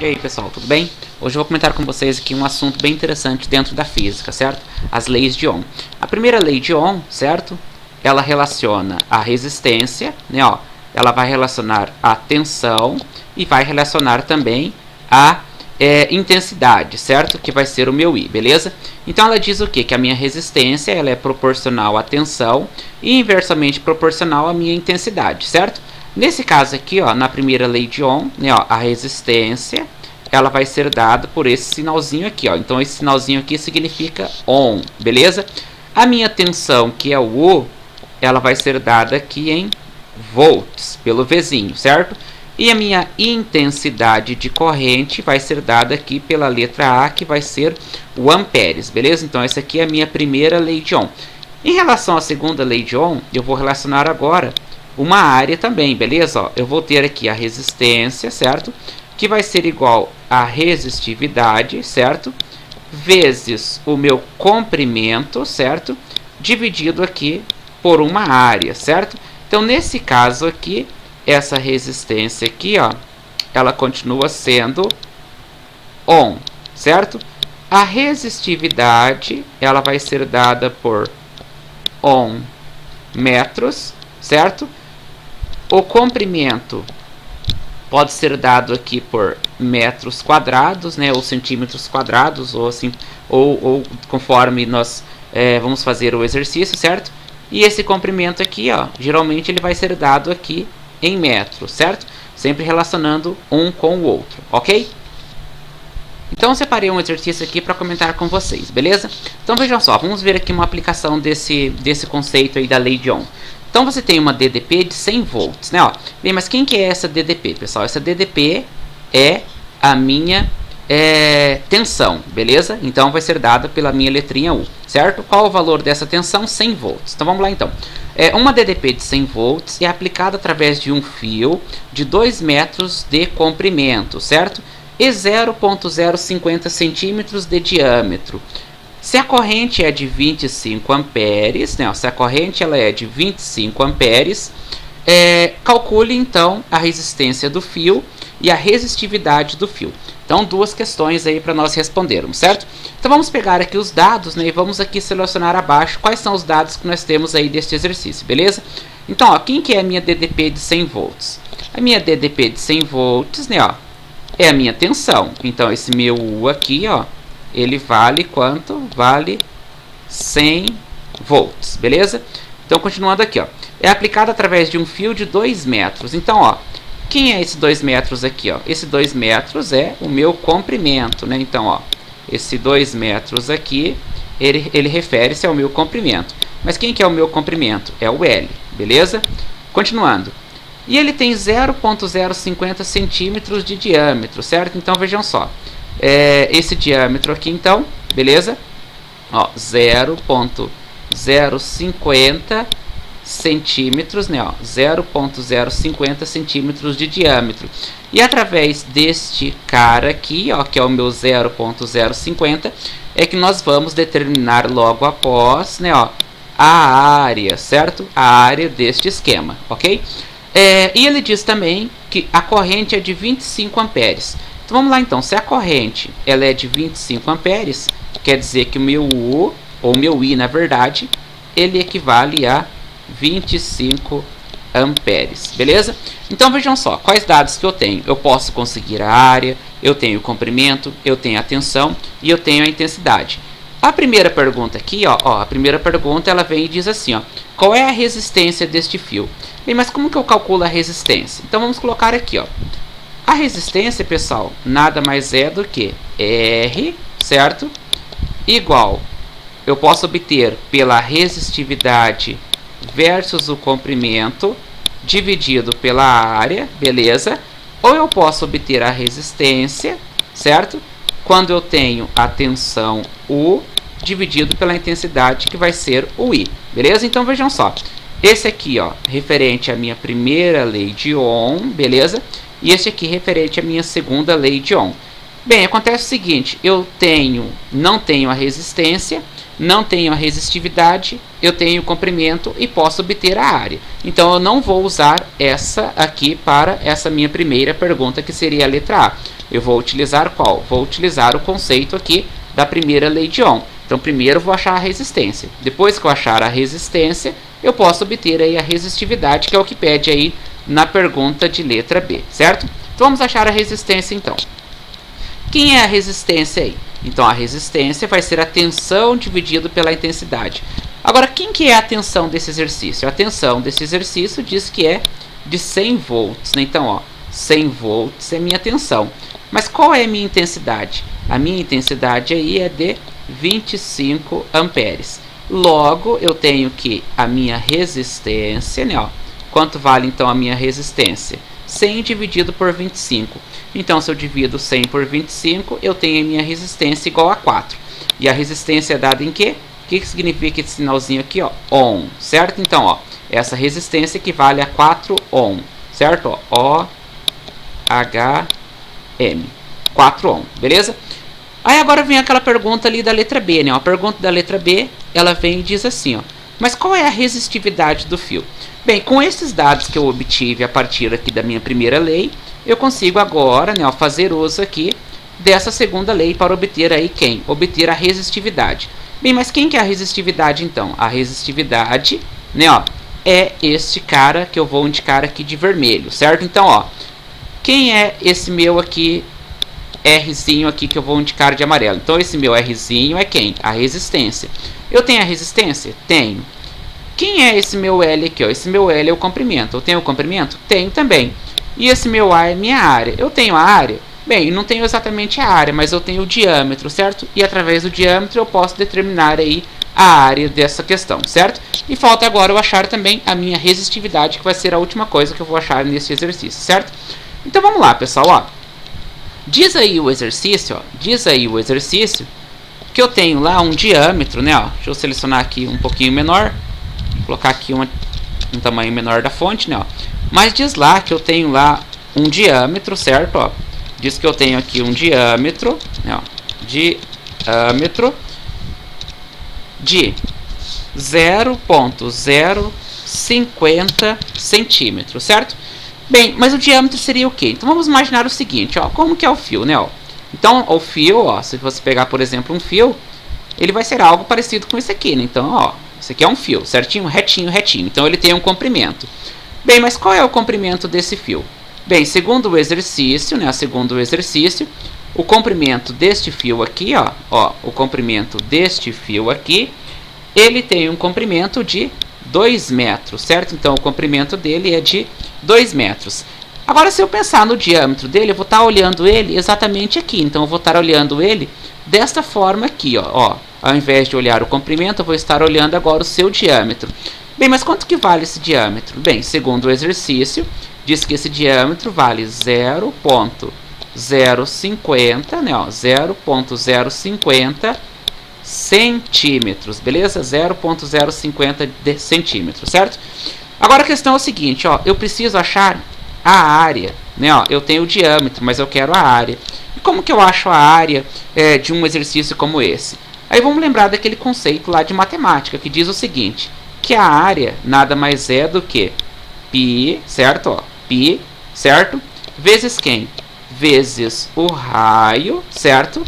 E aí pessoal, tudo bem? Hoje eu vou comentar com vocês aqui um assunto bem interessante dentro da física, certo? As leis de Ohm. A primeira lei de Ohm, certo? Ela relaciona a resistência, né? Ó, ela vai relacionar a tensão e vai relacionar também a intensidade, certo? Que vai ser o meu I, beleza? Então ela diz o quê? Que a minha resistência ela é proporcional à tensão e inversamente proporcional à minha intensidade, certo? Nesse caso aqui, ó, na primeira lei de Ohm, né, ó, a resistência ela vai ser dada por esse sinalzinho aqui, ó. Então esse sinalzinho aqui significa Ohm, beleza? A minha tensão, que é o U, ela vai ser dada aqui em volts, pelo Vzinho, certo? E a minha intensidade de corrente vai ser dada aqui pela letra A, que vai ser o amperes, beleza? Então essa aqui é a minha primeira lei de Ohm. Em relação à segunda lei de Ohm, eu vou relacionar agora uma área também, beleza? Ó, eu vou ter aqui a resistência, certo? Que vai ser igual a resistividade, certo? Vezes o meu comprimento, certo? Dividido aqui por uma área, certo? Então, nesse caso aqui, essa resistência aqui, ó, ela continua sendo Ohm, certo? A resistividade, ela vai ser dada por Ohm metros, certo? O comprimento pode ser dado aqui por metros quadrados, né, ou centímetros quadrados, ou assim, ou conforme nós vamos fazer o exercício, certo? E esse comprimento aqui, ó, geralmente ele vai ser dado aqui em metros, certo? Sempre relacionando um com o outro, ok? Então eu separei um exercício aqui para comentar com vocês, beleza? Então vejam só, vamos ver aqui uma aplicação desse conceito aí da lei de Ohm. Então você tem uma DDP de 100 volts, né? Ó, bem, mas quem que é essa DDP, pessoal? Essa DDP é a minha tensão, beleza? Então vai ser dada pela minha letrinha U, certo? Qual o valor dessa tensão? 100 volts. Então vamos lá então. Uma DDP de 100 volts é aplicada através de um fio de 2 metros de comprimento, certo? E 0,050 centímetros de diâmetro. Se a corrente é de 25 amperes, né, se a corrente ela é de 25 amperes, calcule então a resistência do fio e a resistividade do fio. Então, duas questões aí para nós respondermos, certo? Então, vamos pegar aqui os dados, né, e vamos aqui selecionar abaixo quais são os dados que nós temos aí deste exercício, beleza? Então, ó, quem que é a minha DDP de 100 volts? A minha DDP de 100 volts, né, ó, é a minha tensão. Então, esse meu U aqui, ó, ele vale quanto? Vale 100 volts, beleza? Então, continuando aqui, ó, é aplicado através de um fio de 2 metros. Então, ó, quem é esse 2 metros aqui, ó? Esse 2 metros é o meu comprimento, né? Então, ó, esse 2 metros aqui, ele refere-se ao meu comprimento. Mas quem que é o meu comprimento? É o L, beleza? Continuando. E ele tem 0,050 centímetros de diâmetro, certo? Então, vejam só. Esse diâmetro aqui, então, beleza? Ó, 0,050 centímetros, né? 0,050 centímetros de diâmetro. E através deste cara aqui, ó, que é o meu 0,050, é que nós vamos determinar logo após, né? Ó, a área, certo? A área deste esquema, ok? E ele diz também que a corrente é de 25 amperes. Então vamos lá então, se a corrente ela é de 25 amperes, quer dizer que o meu U, ou meu I na verdade, ele equivale a 25 amperes, beleza? Então vejam só, quais dados que eu tenho? Eu posso conseguir a área, eu tenho o comprimento, eu tenho a tensão e eu tenho a intensidade. A primeira pergunta aqui, ó, a primeira pergunta ela vem e diz assim, ó, qual é a resistência deste fio? Bem, mas como que eu calculo a resistência? Então vamos colocar aqui, ó. A resistência, pessoal, nada mais é do que R, certo? Igual, eu posso obter pela resistividade versus o comprimento dividido pela área, beleza? Ou eu posso obter a resistência, certo? Quando eu tenho a tensão U dividido pela intensidade que vai ser o I, beleza? Então vejam só, esse aqui, ó, referente à minha primeira lei de Ohm, beleza? E este aqui referente à minha segunda lei de Ohm. Bem, acontece o seguinte, eu não tenho a resistência, não tenho a resistividade, eu tenho o comprimento e posso obter a área. Então, eu não vou usar essa aqui para essa minha primeira pergunta, que seria a letra A. Eu vou utilizar qual? Vou utilizar o conceito aqui da primeira lei de Ohm. Então, primeiro eu vou achar a resistência. Depois que eu achar a resistência, eu posso obter aí a resistividade, que é o que pede aí na pergunta de letra B, certo? Então, vamos achar a resistência, então. Quem é a resistência aí? Então, a resistência vai ser a tensão dividido pela intensidade. Agora, quem que é a tensão desse exercício? A tensão desse exercício diz que é de 100 volts, né? Então, ó, 100 volts é minha tensão. Mas qual é a minha intensidade? A minha intensidade aí é de 25 amperes. Logo, eu tenho que a minha resistência, né, ó, quanto vale então a minha resistência? 100 dividido por 25. Então, se eu divido 100 por 25, eu tenho a minha resistência igual a 4. E a resistência é dada em quê? O que significa esse sinalzinho aqui, ó? Ohm, certo? Então, ó, essa resistência equivale a 4 ohm, certo? Ó, O-H-M, 4 ohm, beleza? Aí agora vem aquela pergunta ali da letra B, né? A pergunta da letra B, ela vem e diz assim, ó: mas qual é a resistividade do fio? Bem, com esses dados que eu obtive a partir aqui da minha primeira lei, eu consigo agora, né, ó, fazer uso aqui dessa segunda lei para obter aí quem? Obter a resistividade. Bem, mas quem que é a resistividade então? A resistividade, né, ó, é este cara que eu vou indicar aqui de vermelho, certo? Então, ó, quem é esse meu aqui, Rzinho aqui que eu vou indicar de amarelo? Então, esse meu Rzinho é quem? A resistência. Eu tenho a resistência? Tenho. Quem é esse meu L aqui, ó? Esse meu L é o comprimento. Eu tenho o comprimento? Tenho também. E esse meu A é minha área. Eu tenho a área? Bem, não tenho exatamente a área, mas eu tenho o diâmetro, certo? E através do diâmetro eu posso determinar aí a área dessa questão, certo? E falta agora eu achar também a minha resistividade, que vai ser a última coisa que eu vou achar nesse exercício, certo? Então vamos lá, pessoal, ó. Diz aí o exercício, ó. Diz aí o exercício que eu tenho lá um diâmetro, né, ó. Deixa eu selecionar aqui um pouquinho menor. Vou colocar aqui um tamanho menor da fonte, né, ó. Mas diz lá que eu tenho lá um diâmetro, certo, ó. Diz que eu tenho aqui um diâmetro, né, ó, diâmetro de 0,050 centímetros, certo? Bem, mas o diâmetro seria o quê? Então vamos imaginar o seguinte, ó, como que é o fio, né, ó? Então o fio, ó, se você pegar, por exemplo, um fio, ele vai ser algo parecido com esse aqui, né? Então, ó, esse aqui é um fio, certinho, retinho, retinho. Então ele tem um comprimento. Bem, mas qual é o comprimento desse fio? Bem, segundo o exercício, né, segundo o exercício, o comprimento deste fio aqui, ó, o comprimento deste fio aqui, ele tem um comprimento de 2 metros, certo? Então, o comprimento dele é de 2 metros. Agora, se eu pensar no diâmetro dele, eu vou estar olhando ele exatamente aqui. Então, eu vou estar olhando ele desta forma aqui, ó. Ao invés de olhar o comprimento, eu vou estar olhando agora o seu diâmetro. Bem, mas quanto que vale esse diâmetro? Bem, segundo o exercício, diz que esse diâmetro vale 0,050, né, ó, 0,050 centímetros, beleza? 0,050 centímetros, certo? Agora a questão é o seguinte, ó, eu preciso achar a área, né, ó, eu tenho o diâmetro, mas eu quero a área. E como que eu acho a área de um exercício como esse? Aí vamos lembrar daquele conceito lá de matemática, que diz o seguinte, que a área nada mais é do que π, certo? Ó, π, certo? Vezes quem? Vezes o raio, certo?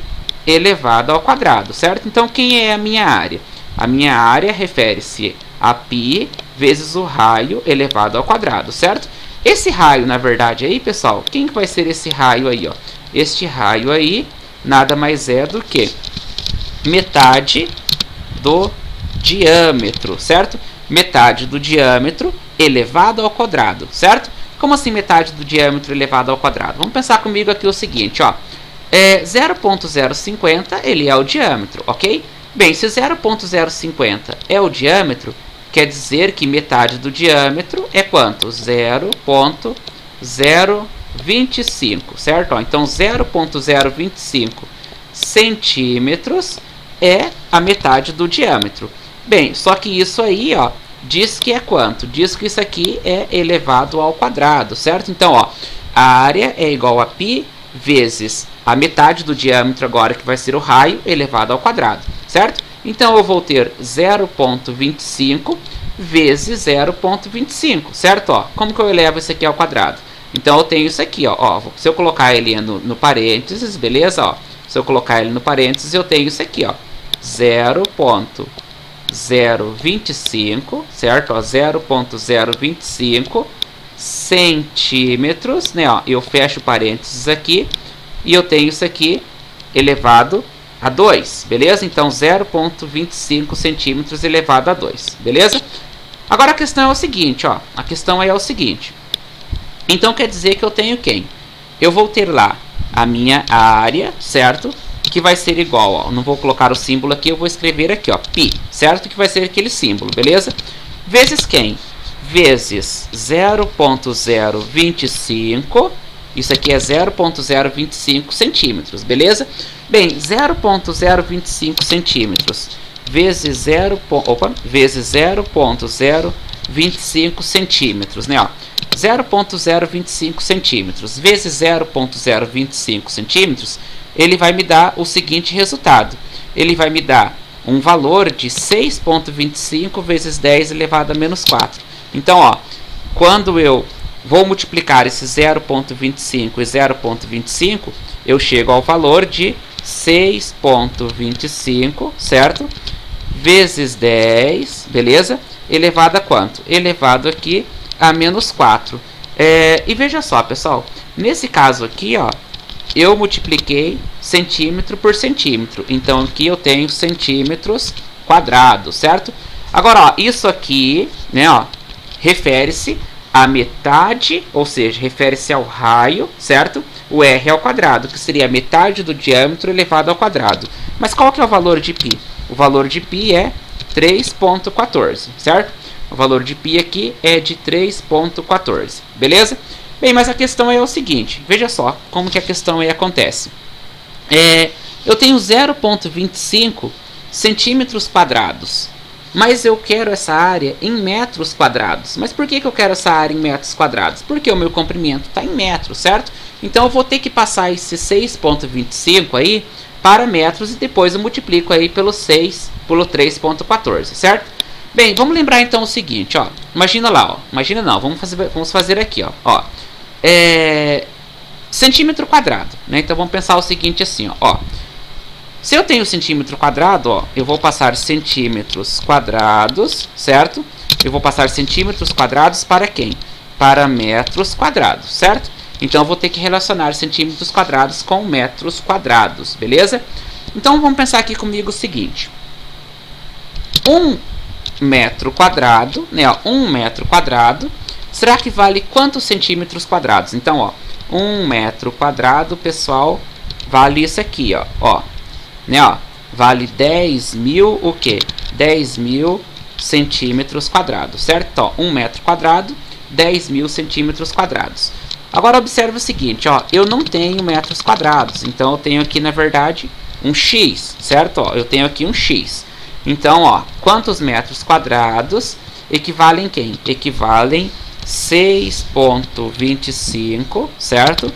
Elevado ao quadrado, certo? Então, quem é a minha área? A minha área refere-se a π vezes o raio elevado ao quadrado, certo? Esse raio, na verdade, aí, pessoal, quem que vai ser esse raio aí, ó? Este raio aí nada mais é do que metade do diâmetro, certo? Metade do diâmetro elevado ao quadrado, certo? Como assim metade do diâmetro elevado ao quadrado? Vamos pensar comigo aqui o seguinte, ó. 0,050 ele é o diâmetro, ok? Bem, se 0,050 é o diâmetro, quer dizer que metade do diâmetro é quanto? 0,025, certo? Ó, então 0,025 centímetros é a metade do diâmetro. Bem, só que isso aí, ó, diz que é quanto? Diz que isso aqui é elevado ao quadrado, certo? Então, ó, a área é igual a π vezes a metade do diâmetro agora, que vai ser o raio, elevado ao quadrado, certo? Então, eu vou ter 0,25 vezes 0,25, certo? Ó, como que eu elevo isso aqui ao quadrado? Então eu tenho isso aqui, ó. Se eu colocar ele no parênteses, beleza? Ó, se eu colocar ele no parênteses, eu tenho isso aqui, ó. 0.025, certo? 0.025 centímetros, né? Ó, eu fecho parênteses aqui e eu tenho isso aqui elevado a 2, beleza? Então 0.25 centímetros elevado a 2, beleza? Agora a questão é o seguinte, ó. A questão é o seguinte. Então quer dizer que eu tenho quem? Eu vou ter lá a minha área, certo? Que vai ser igual, ó. Não vou colocar o símbolo aqui, eu vou escrever aqui, ó. Π, certo? Que vai ser aquele símbolo, beleza? Vezes quem? Vezes 0.025. Isso aqui é 0.025 centímetros, beleza? Bem, 0.025 centímetros vezes 0.025 centímetros, né? 0.025 centímetros vezes 0.025 centímetros, ele vai me dar o seguinte resultado. Ele vai me dar um valor de 6.25 vezes 10 elevado a menos 4. Então, ó, quando eu vou multiplicar esse 0.25 e 0.25, eu chego ao valor de 6.25, certo? Vezes 10, beleza? Elevado a quanto? Elevado aqui a menos 4. E veja só, pessoal, nesse caso aqui, ó, eu multipliquei centímetro por centímetro. Então aqui eu tenho centímetros quadrados, certo? Agora, ó, isso aqui, né, ó, refere-se à metade, ou seja, refere-se ao raio, certo? O r ao quadrado, que seria a metade do diâmetro elevado ao quadrado. Mas qual que é o valor de π? O valor de π é 3.14, certo? O valor de π aqui é de 3.14, beleza? Bem, mas a questão é o seguinte, veja só como que a questão aí acontece. Eu tenho 0.25 centímetros quadrados, mas eu quero essa área em metros quadrados. Mas por que eu quero essa área em metros quadrados? Porque o meu comprimento está em metros, certo? Então eu vou ter que passar esse 6.25 aí para metros e depois eu multiplico aí pelo 3.14, certo? Bem, vamos lembrar então o seguinte, ó. Imagina lá, ó. Imagina não, vamos fazer aqui, ó. Centímetro quadrado, né? Então vamos pensar o seguinte assim, ó. Se eu tenho centímetro quadrado, ó, eu vou passar centímetros quadrados, certo? Eu vou passar centímetros quadrados para quem? Para metros quadrados, certo? Então eu vou ter que relacionar centímetros quadrados com metros quadrados, beleza? Então vamos pensar aqui comigo o seguinte. 1 metro quadrado, né? Ó, 1 metro quadrado, será que vale quantos centímetros quadrados? Então, ó, 1 metro quadrado, pessoal, vale isso aqui, ó. Né, ó, vale 10.000 o quê? 10.000 centímetros quadrados, certo? Então, 1 metro quadrado, 10.000 centímetros quadrados. Agora observe o seguinte, ó, eu não tenho metros quadrados, então eu tenho aqui na verdade um x, certo? Ó, eu tenho aqui um x. Então, ó, quantos metros quadrados equivalem quem? Equivalem 6.25, certo?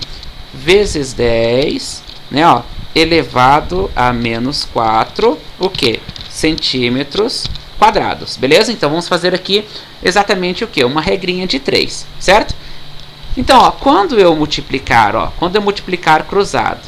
Vezes 10, né, ó, elevado a menos 4, o que? Centímetros quadrados, beleza? Então vamos fazer aqui exatamente o que? Uma regrinha de 3, certo? Então, ó, quando eu multiplicar cruzado,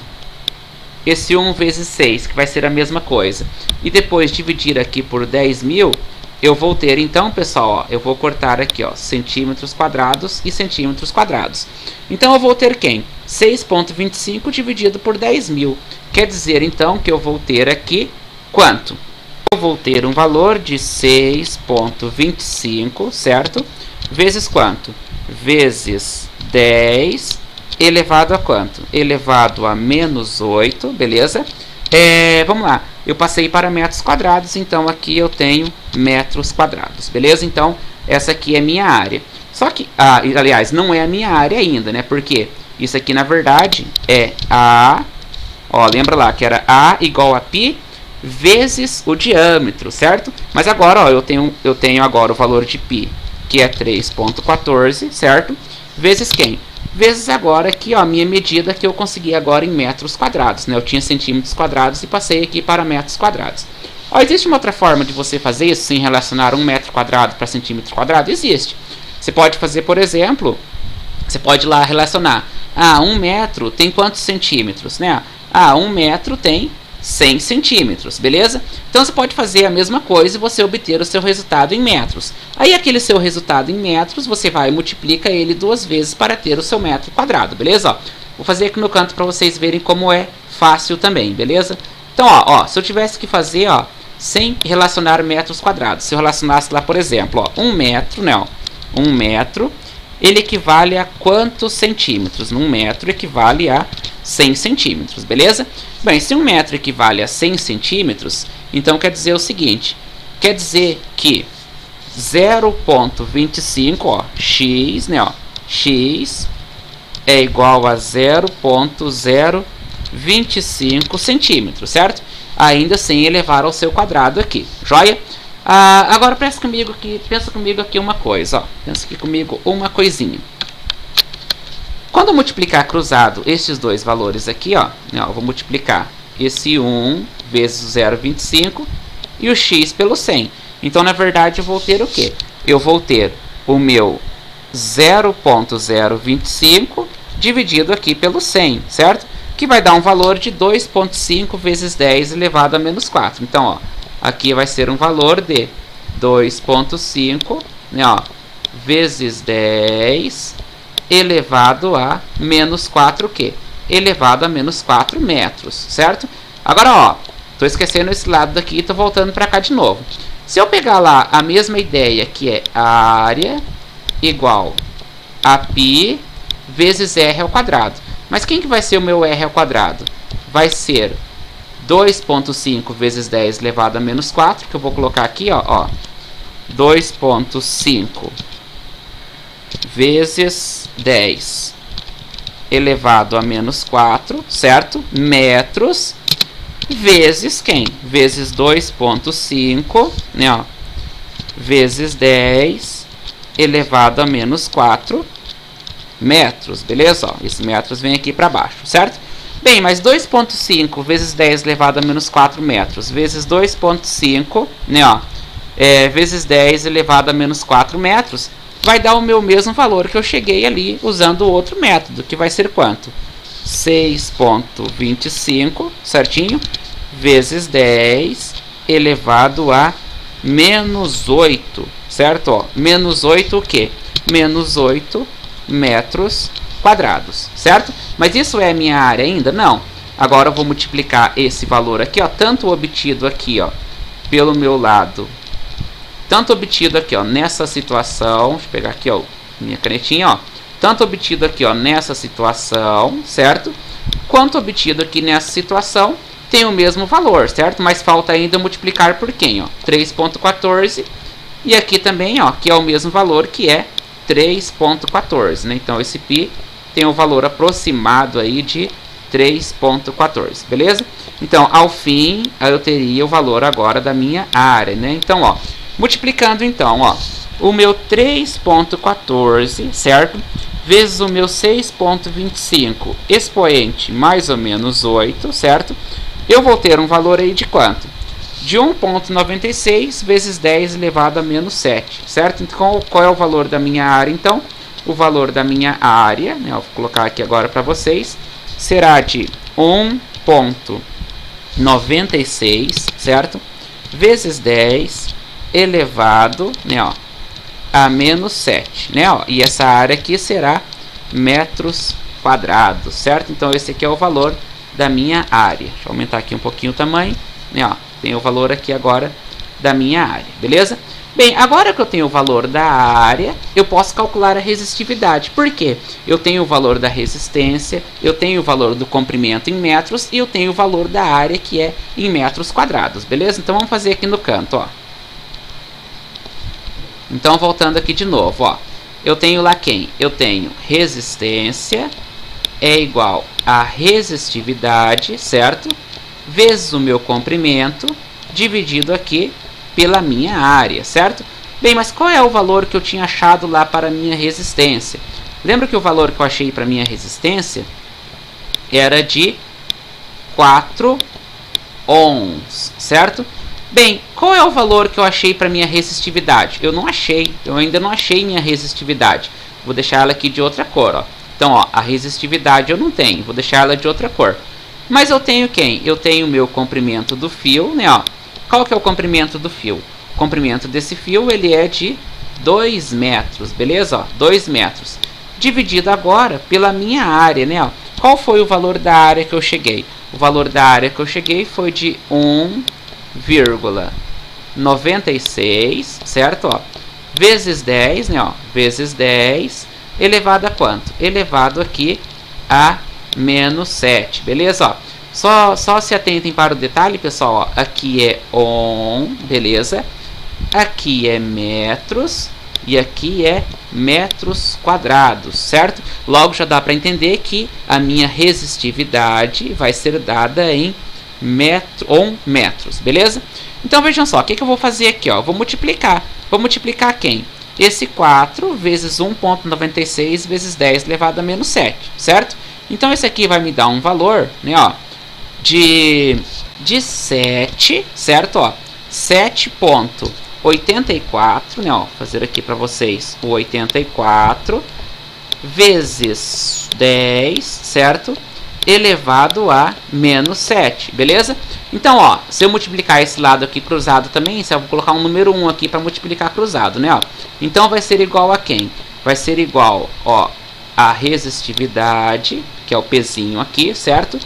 esse 1 vezes 6, que vai ser a mesma coisa, e depois dividir aqui por 10.000, eu vou ter, então, pessoal, ó, eu vou cortar aqui, ó, centímetros quadrados e centímetros quadrados. Então, eu vou ter quem? 6.25 dividido por 10.000. Quer dizer, então, que eu vou ter aqui quanto? Eu vou ter um valor de 6.25, certo? Vezes quanto? Vezes 10 elevado a quanto? Elevado a menos 8, beleza? Vamos lá, eu passei para metros quadrados, então aqui eu tenho metros quadrados, beleza? Então, essa aqui é minha área. Só que, aliás, não é a minha área ainda, né? Porque isso aqui, na verdade, é A, ó, lembra lá que era A igual a π vezes o diâmetro, certo? Mas agora, ó, eu tenho agora o valor de π, que é 3.14, certo? Vezes quem? Vezes agora aqui, ó, a minha medida que eu consegui agora em metros quadrados, né? Eu tinha centímetros quadrados e passei aqui para metros quadrados. Ó, existe uma outra forma de você fazer isso sem relacionar 1 metro quadrado para centímetro quadrado? Existe. Você pode fazer, por exemplo, Você pode lá relacionar. 1 metro tem quantos centímetros, né? 1 metro tem 100 centímetros, beleza? Então você pode fazer a mesma coisa e você obter o seu resultado em metros. Aí aquele seu resultado em metros, você vai e multiplica ele 2 vezes para ter o seu metro quadrado, beleza? Ó, vou fazer aqui no canto para vocês verem como é fácil também, beleza? Então, ó, se eu tivesse que fazer, ó, sem relacionar metros quadrados, se eu relacionasse lá, por exemplo, ó, 1 metro, né? Ó, 1 metro, ele equivale a quantos centímetros? 1 metro equivale a 100 centímetros, beleza? Bem, se 1 metro equivale a 100 centímetros, então quer dizer o seguinte, quer dizer que 0,25, ó, x, né, ó, x é igual a 0,025 centímetros, certo? Ainda sem elevar ao seu quadrado aqui, joia? Agora pensa comigo aqui uma coisa, ó, pensa aqui comigo uma coisinha. Quando eu multiplicar cruzado esses dois valores aqui, ó, eu vou multiplicar esse 1 vezes o 0,25 e o x pelo 100. Então, na verdade, eu vou ter o quê? Eu vou ter o meu 0,025 dividido aqui pelo 100, certo? Que vai dar um valor de 2,5 vezes 10 elevado a menos 4. Então, ó, aqui vai ser um valor de 2,5, né, ó, vezes 10 elevado a menos 4 o quê? Elevado a menos 4 metros, certo? Agora, ó, tô esquecendo esse lado daqui e tô voltando para cá de novo. Se eu pegar lá a mesma ideia, que é a área igual a π vezes r ao quadrado. Mas quem que vai ser o meu r ao quadrado? Vai ser 2,5 vezes 10 elevado a menos 4, que eu vou colocar aqui, ó 2,5 vezes 10 elevado a menos 4, certo? Metros, vezes quem? Vezes 2,5, né, ó, vezes 10 elevado a menos 4 metros, beleza? Ó, esses metros vêm aqui para baixo, certo? Bem, mas 2,5 vezes 10 elevado a menos 4 metros, vezes 2,5, né, ó, vezes 10 elevado a menos 4 metros, vai dar o meu mesmo valor que eu cheguei ali usando o outro método, que vai ser quanto? 6,25, certinho? Vezes 10 elevado a menos 8, certo? Ó, menos 8 o quê? Menos 8 metros quadrados, certo? Mas isso é a minha área ainda? Não. Agora eu vou multiplicar esse valor aqui, ó, tanto obtido aqui, ó, pelo meu lado, tanto obtido aqui, ó, nessa situação, deixa eu pegar aqui, ó, minha canetinha, ó, tanto obtido aqui, ó, nessa situação, certo? Quanto obtido aqui nessa situação, tem o mesmo valor, certo? Mas falta ainda multiplicar por quem, ó? 3,14, e aqui também, ó, que é o mesmo valor, que é 3,14, né? Então, esse π tem um valor aproximado aí de 3,14, beleza? Então, ao fim, eu teria o valor agora da minha área, né? Então, ó, multiplicando então, ó, o meu 3,14, certo? Vezes o meu 6,25 expoente mais ou menos 8, certo? Eu vou ter um valor aí de quanto? De 1,96 vezes 10 elevado a menos 7, certo? Então, qual é o valor da minha área, então? O valor da minha área, né, eu vou colocar aqui agora para vocês, será de 1,96, certo? Vezes 10 elevado, né, ó, a menos 7, né, ó, e essa área aqui será metros quadrados, certo? Então, esse aqui é o valor da minha área. Deixa eu aumentar aqui um pouquinho o tamanho, né, ó, tem o valor aqui agora da minha área, beleza? Bem, agora que eu tenho o valor da área, eu posso calcular a resistividade. Por quê? Eu tenho o valor da resistência, eu tenho o valor do comprimento em metros e eu tenho o valor da área, que é em metros quadrados, beleza? Então, vamos fazer aqui no canto, ó. Então, voltando aqui de novo, ó. Eu tenho lá quem? Eu tenho resistência é igual a resistividade, certo? Vezes o meu comprimento, dividido aqui pela minha área, certo? Bem, mas qual é o valor que eu tinha achado lá para a minha resistência? Lembra que o valor que eu achei para a minha resistência era de 4 ohms, certo? Bem, qual é o valor que eu achei para minha resistividade? Eu ainda não achei minha resistividade. Vou deixar ela aqui de outra cor, ó. Então, ó, a resistividade eu não tenho, vou deixar ela de outra cor. Mas eu tenho quem? Eu tenho o meu comprimento do fio, né, ó. Qual que é o comprimento do fio? O comprimento desse fio, ele é de 2 metros, beleza? Ó, 2 metros. Dividido agora pela minha área, né, ó. Qual foi o valor da área que eu cheguei? O valor da área que eu cheguei foi de 1,96, certo? Ó, vezes 10, né, ó, vezes 10, elevado a quanto? Elevado aqui a menos 7, beleza? Ó, só se atentem para o detalhe, pessoal, ó, aqui é ohm, beleza? Aqui é metros e aqui é metros quadrados, certo? Logo já dá para entender que a minha resistividade vai ser dada em metros, beleza? Então vejam só, o que eu vou fazer aqui, ó? Vou multiplicar. Vou multiplicar quem? Esse 4 vezes 1,96 vezes 10 elevado a menos 7, certo? Então esse aqui vai me dar um valor, né, ó, de 7, certo? Ó, 7,84, né, ó, vou fazer aqui para vocês o 84 vezes 10, certo? Elevado a menos 7, beleza? Então, ó, se eu multiplicar esse lado aqui cruzado também, eu vou colocar um número 1 aqui para multiplicar cruzado, né, ó? Então vai ser igual a quem? Vai ser igual, ó, a resistividade, que é o pezinho aqui, certo?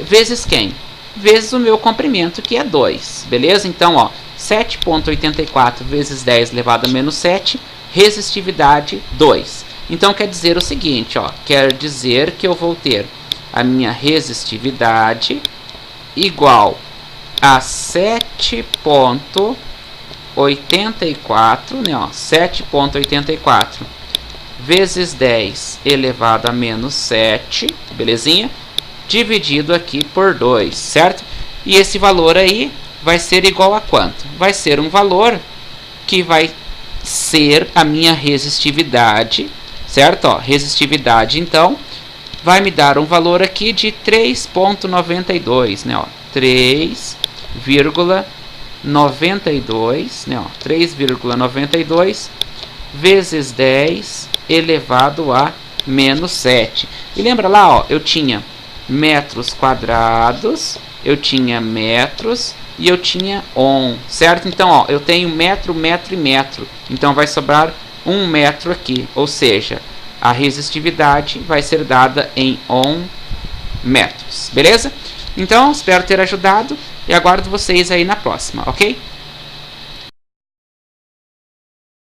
Vezes quem? Vezes o meu comprimento, que é 2, beleza? Então, ó, 7,84 vezes 10 elevado a menos 7, resistividade 2. Então, quer dizer o seguinte, ó, quer dizer que eu vou ter a minha resistividade igual a 7,84, né, ó, 7,84 vezes 10 elevado a menos 7, belezinha? Dividido aqui por 2, certo? E esse valor aí vai ser igual a quanto? Vai ser um valor que vai ser a minha resistividade, certo? Ó, resistividade, então, vai me dar um valor aqui de 3,92, né? 3,92, né? 3,92 vezes 10 elevado a menos 7. E lembra lá, ó, eu tinha metros quadrados, eu tinha metros e eu tinha ohm, certo? Então, ó, eu tenho metro, metro e metro. Então, vai sobrar 1 metro aqui, ou seja, a resistividade vai ser dada em ohm metros, beleza? Então, espero ter ajudado e aguardo vocês aí na próxima, ok?